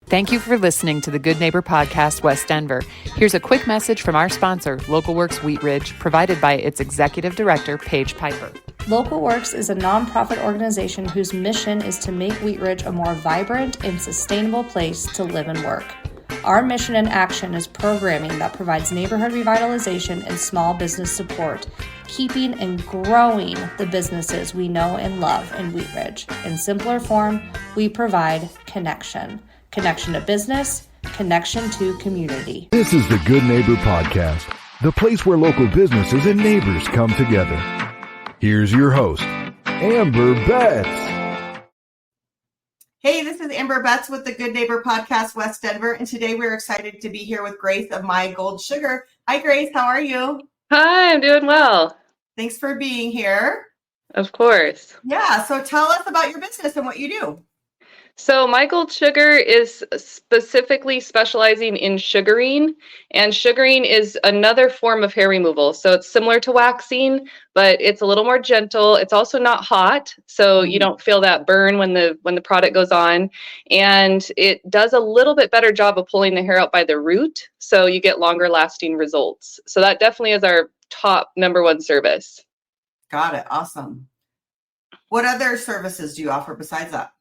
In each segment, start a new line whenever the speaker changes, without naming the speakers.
Thank you for listening to the Good Neighbor Podcast, West Denver. Here's a quick message from our sponsor, Local Works Wheat Ridge, provided by its Executive Director, Paige Piper.
Local Works is a nonprofit organization whose mission is to make Wheat Ridge a more vibrant and sustainable place to live and work. Our mission and action is programming that provides neighborhood revitalization and small business support, keeping and growing the businesses we know and love in Wheat Ridge. In simpler form, we provide connection. Connection to business, connection to community.
This is the Good Neighbor Podcast, the place where local businesses and neighbors come together. Here's your host, Amber Betts.
Hey, this is Amber Betts with the Good Neighbor Podcast, West Denver, and today we're excited to be here with Grace of My Gold Sugar. Hi, Grace. How are you?
Hi, I'm doing well.
Thanks for being here.
Of course.
Yeah, so tell us about your business and what you do.
So My Gold Sugar is specifically specializing in sugaring, and sugaring is another form of hair removal. So it's similar to waxing, but it's a little more gentle. It's also not hot, so you don't feel that burn when the product goes on, and it does a little bit better job of pulling the hair out by the root, so you get longer lasting results. So that definitely is our top number one service.
Got it. Awesome. What other services do you offer besides that?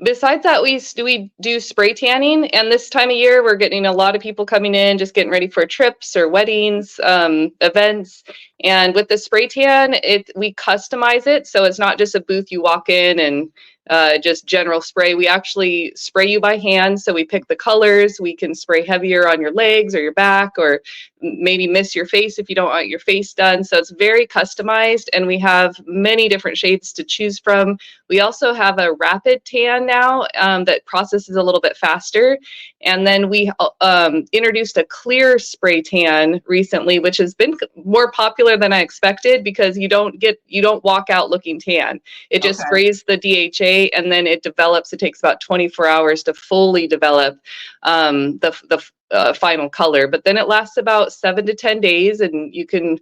Besides that, we do spray tanning, and this time of year we're getting a lot of people coming in, just getting ready for trips or weddings, events. And with the spray tan, we customize it, so it's not just a booth you walk in and just general spray. We actually spray you by hand, so we pick the colors. We can spray heavier on your legs or your back, or maybe miss your face if you don't want your face done. So it's very customized, and we have many different shades to choose from. We also have a rapid tan now that processes a little bit faster. And then we introduced a clear spray tan recently, which has been more popular than I expected, because you don't walk out looking tan. It just sprays the DHA, and then it develops. It takes about 24 hours to fully develop the final color, but then it lasts about 7 to 10 days, and you can,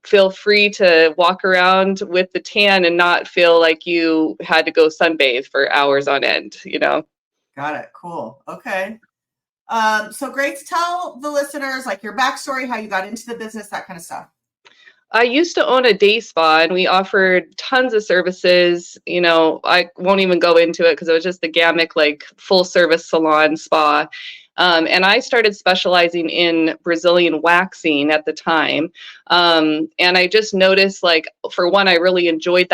feel free to walk around with the tan and not feel like you had to go sunbathe for hours on end,
Got it. Cool. Okay. So Grace, tell the listeners like your backstory, how you got into the business, that kind of stuff.
I used to own a day spa, and we offered tons of services. I won't even go into it because it was just the gamut, like full service salon spa. And I started specializing in Brazilian waxing at the time. And I just noticed, like, for one, I really enjoyed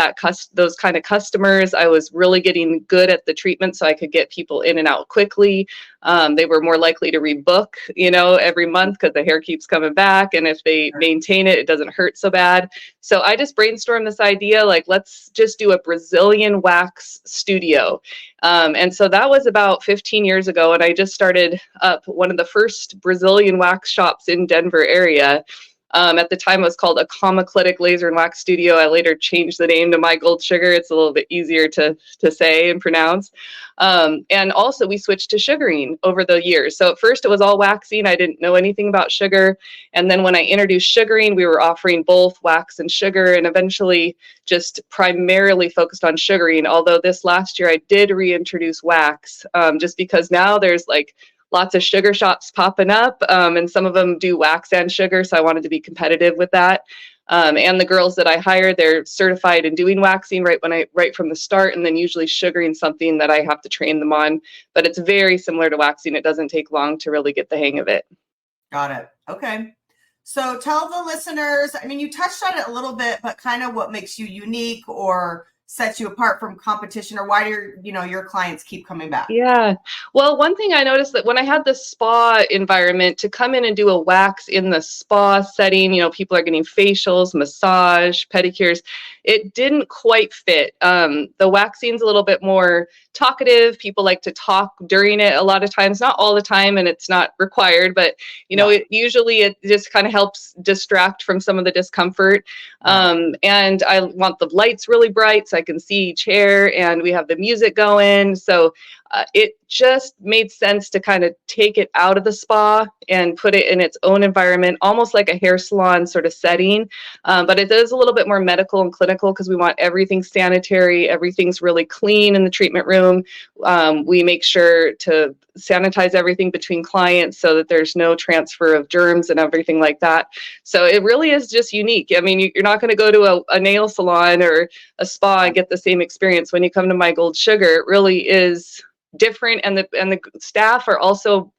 those kind of customers. I was really getting good at the treatment, so I could get people in and out quickly. They were more likely to rebook, every month, because the hair keeps coming back. And if they maintain it, it doesn't hurt so bad. So I just brainstormed this idea, like, let's just do a Brazilian wax studio. And so that was about 15 years ago. And I just started up one of the first Brazilian wax shops in Denver area. At the time, it was called Acomaclitic Laser and Wax Studio. I later changed the name to My Gold Sugar. It's a little bit easier to say and pronounce. And also, we switched to sugaring over the years. So at first, it was all waxing. I didn't know anything about sugar. And then when I introduced sugaring, we were offering both wax and sugar, and eventually just primarily focused on sugaring. Although this last year, I did reintroduce wax, just because now there's like lots of sugar shops popping up, and some of them do wax and sugar, so I wanted to be competitive with that. And the girls that I hire, they're certified in doing waxing right from the start, and then usually sugaring something that I have to train them on. But it's very similar to waxing. It doesn't take long to really get the hang of it.
Got it. Okay. So tell the listeners, you touched on it a little bit, but kind of what makes you unique or sets you apart from competition, or why do your clients keep coming back?
Yeah. Well, one thing I noticed that when I had the spa environment, to come in and do a wax in the spa setting, people are getting facials, massage, pedicures. It didn't quite fit. The waxing's a little bit more talkative. People like to talk during it a lot of times, not all the time, and it's not required, but it just kind of helps distract from some of the discomfort. And I want the lights really bright so I can see each hair, and we have the music going. So it just made sense to kind of take it out of the spa and put it in its own environment, almost like a hair salon sort of setting. But it is a little bit more medical and clinical because we want everything sanitary. Everything's really clean in the treatment room. We make sure to sanitize everything between clients so that there's no transfer of germs and everything like that. So it really is just unique. I mean, you're not going to go to a nail salon or a spa and get the same experience. When you come to My Gold Sugar, it really is different, and the staff are also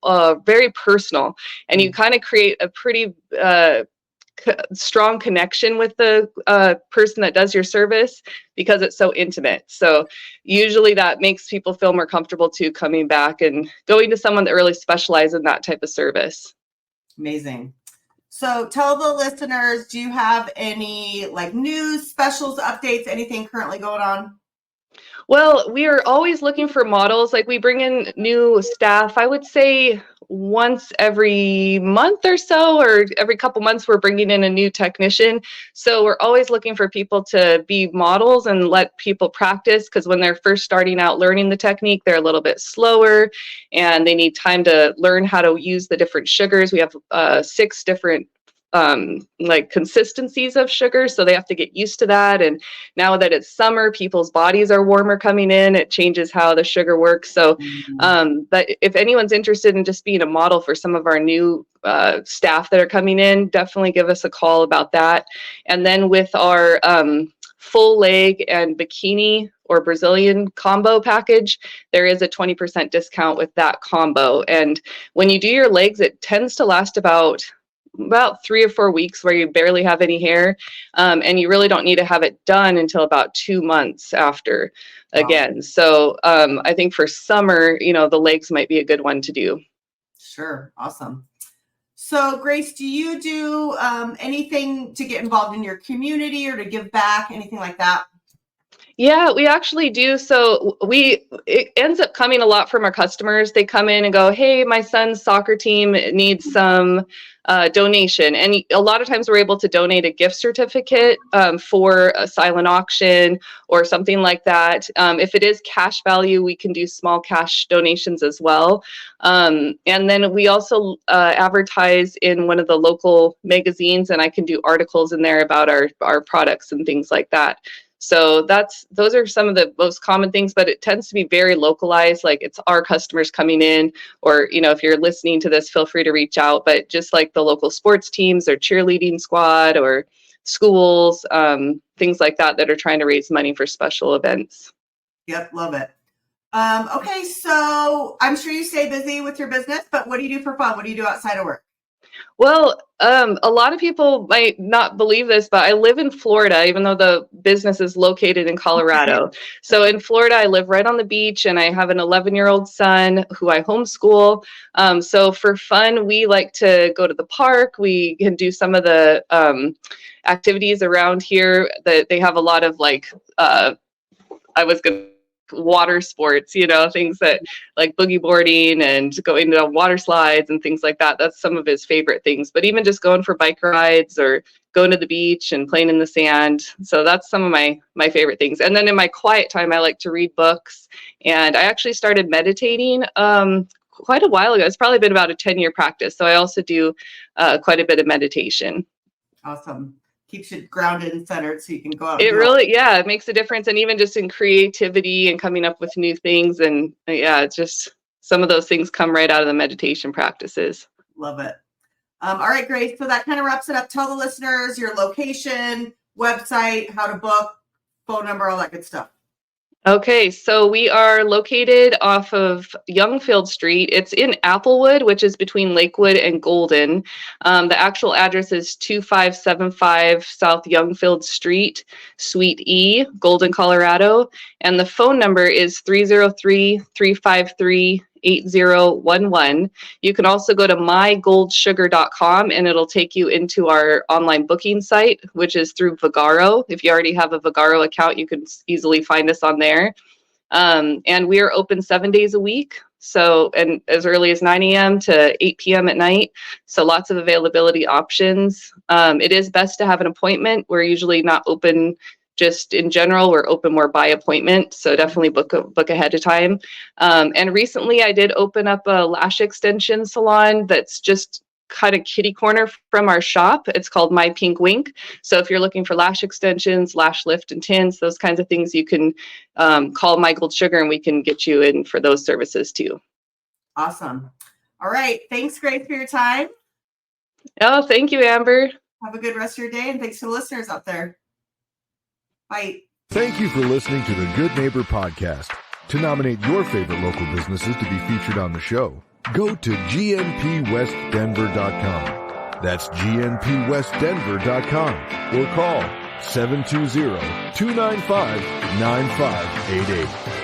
very personal, and you kind of create a pretty strong connection with the person that does your service because it's so intimate. So usually that makes people feel more comfortable too, coming back and going to someone that really specializes in that type of service.
Amazing. So tell the listeners, do you have any like news, specials, updates, anything currently going on?
Well, we are always looking for models. Like, we bring in new staff, I would say once every month or so, or every couple months, we're bringing in a new technician. So we're always looking for people to be models and let people practice, because when they're first starting out learning the technique, they're a little bit slower and they need time to learn how to use the different sugars. We have 6 different like consistencies of sugar, so they have to get used to that. And now that it's summer, people's bodies are warmer coming in, it changes how the sugar works. So but if anyone's interested in just being a model for some of our new staff that are coming in, definitely give us a call about that. And then with our full leg and bikini or Brazilian combo package, there is a 20% discount with that combo. And when you do your legs, it tends to last about 3 or 4 weeks where you barely have any hair, and you really don't need to have it done until about 2 months after again. Wow. So I think for summer, the legs might be a good one to do.
Sure. Awesome. So Grace, do you do anything to get involved in your community or to give back, anything like that?
Yeah, we actually do. So it ends up coming a lot from our customers. They come in and go, hey, my son's soccer team needs some donation. And a lot of times we're able to donate a gift certificate for a silent auction or something like that. If it is cash value, we can do small cash donations as well. And then we also advertise in one of the local magazines, and I can do articles in there about our products and things like that. So those are some of the most common things, but it tends to be very localized. Like, it's our customers coming in, or, if you're listening to this, feel free to reach out. But just like the local sports teams or cheerleading squad or schools, things like that are trying to raise money for special events.
Yep. Love it. Okay. So I'm sure you stay busy with your business, but what do you do for fun? What do you do outside of work?
Well, a lot of people might not believe this, but I live in Florida, even though the business is located in Colorado. So in Florida, I live right on the beach, and I have an 11-year-old son who I homeschool. So for fun, we like to go to the park. We can do some of the activities around here. That they have a lot of water sports, things that like boogie boarding and going to water slides and things like that. That's some of his favorite things. But even just going for bike rides or going to the beach and playing in the sand. So that's some of my favorite things. And then in my quiet time, I like to read books. And I actually started meditating quite a while ago. It's probably been about a 10-year practice. So I also do quite a bit of meditation.
Awesome. Keeps you grounded and centered so you can go out.
It really, it makes a difference. And even just in creativity and coming up with new things. And it's just some of those things come right out of the meditation practices.
Love it. All right, Grace. So that kind of wraps it up. Tell the listeners your location, website, how to book, phone number, all that good stuff.
Okay, so we are located off of Youngfield Street. It's in Applewood, which is between Lakewood and Golden. The actual address is 2575 South Youngfield Street, Suite E, Golden, Colorado. And the phone number is 303-353-8011. You can also go to mygoldsugar.com, and it'll take you into our online booking site, which is through Vagaro. If you already have a Vagaro account, you can easily find us on there. And we are open 7 days a week. So, and as early as 9 a.m. to 8 p.m. at night. So lots of availability options. It is best to have an appointment. We're usually not open just in general, we're open more by appointment. So definitely book ahead of time. And recently I did open up a lash extension salon that's just kind of kitty corner from our shop. It's called My Pink Wink. So if you're looking for lash extensions, lash lift and tints, those kinds of things, you can call My Gold Sugar and we can get you in for those services too.
Awesome. All right. Thanks, Grace, for your time.
Oh, thank you, Amber.
Have a good rest of your day, and thanks to the listeners out there. Bye.
Thank you for listening to the Good Neighbor Podcast. To nominate your favorite local businesses to be featured on the show, go to gnpwestdenver.com. That's gnpwestdenver.com or call 720-295-9588.